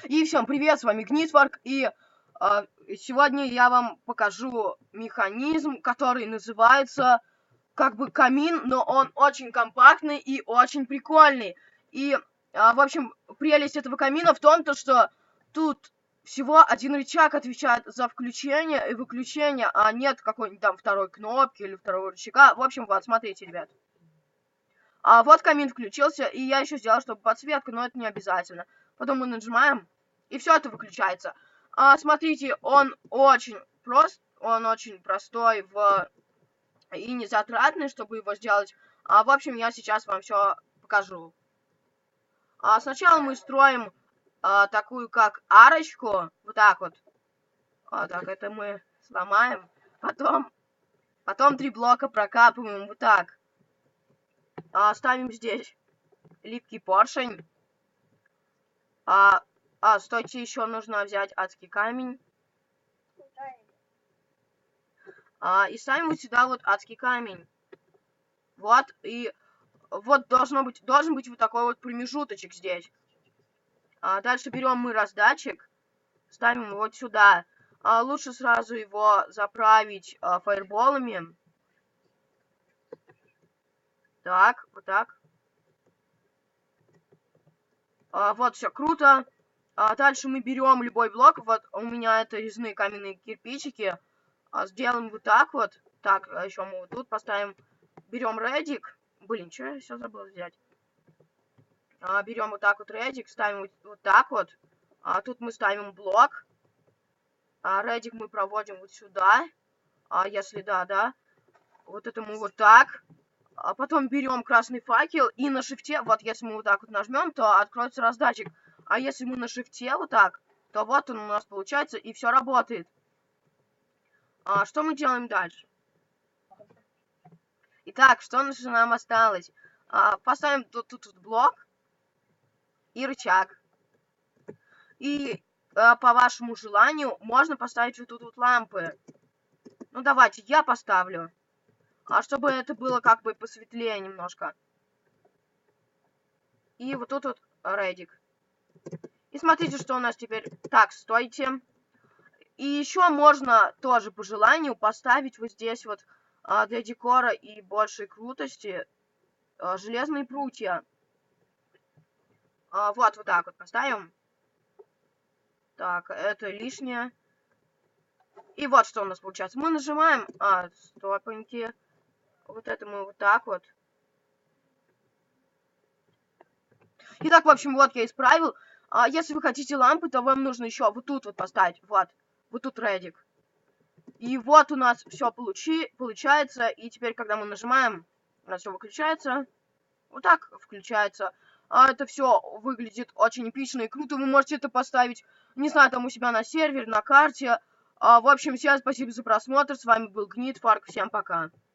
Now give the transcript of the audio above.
И всем привет, с вами Гнитварк, и сегодня я вам покажу механизм, который называется как бы камин, но он очень компактный и очень прикольный. И, в общем, прелесть этого камина в том, что тут всего один рычаг отвечает за включение и выключение, а нет какой-нибудь там второй кнопки или второго рычага. В общем, вот, смотрите, ребят. Вот камин включился, и я еще сделал, чтобы подсветку, но это не обязательно. Потом мы нажимаем, и все это выключается. Смотрите, он очень прост, он очень простой и не затратный, чтобы его сделать. В общем, я сейчас вам все покажу. Сначала мы строим такую как арочку, вот так вот. Так, это мы сломаем. Потом 3 блока прокапываем вот так. Ставим здесь липкий поршень. Стойте, еще нужно взять адский камень. И ставим вот сюда вот адский камень. Вот, и вот должен быть вот такой вот промежуточек здесь. Дальше берем мы раздатчик, ставим вот сюда. Лучше сразу его заправить фаерболами. Так, вот так. Вот, все круто. Дальше мы берем любой блок. Вот у меня это резные каменные кирпичики. Сделаем вот так вот. Так, еще мы вот тут поставим. Берем редик. Блин, что я все забыл взять? Берем вот так вот редик, ставим вот так вот. Тут мы ставим блок. Редик мы проводим вот сюда. Если да. Вот это мы вот так. Потом берем красный факел и на шифте, вот если мы вот так вот нажмем, то откроется раздатчик. А если мы на шифте вот так, то вот он у нас получается, и все работает. Что мы делаем дальше? Итак, что нам осталось? Поставим тут блок и рычаг. И по вашему желанию можно поставить вот тут вот лампы. Ну давайте, я поставлю. Чтобы это было как бы посветлее немножко. И вот тут вот редик. И смотрите, что у нас теперь. Так, стойте. И еще можно тоже по желанию поставить вот здесь вот для декора и большей крутости железные прутья. Вот так вот поставим. Так, это лишнее. И вот что у нас получается. Мы нажимаем. Стопоньки. Вот это мы вот так вот. Итак, в общем, вот я исправил. Если вы хотите лампы, то вам нужно еще вот тут вот поставить. Вот тут редик. И вот у нас все получается. И теперь, когда мы нажимаем, у нас все выключается. Вот так включается. Это все выглядит очень эпично и круто. Вы можете это поставить, не знаю, там у себя на сервере, на карте. В общем, всем спасибо за просмотр. С вами был Гнитварк. Всем пока.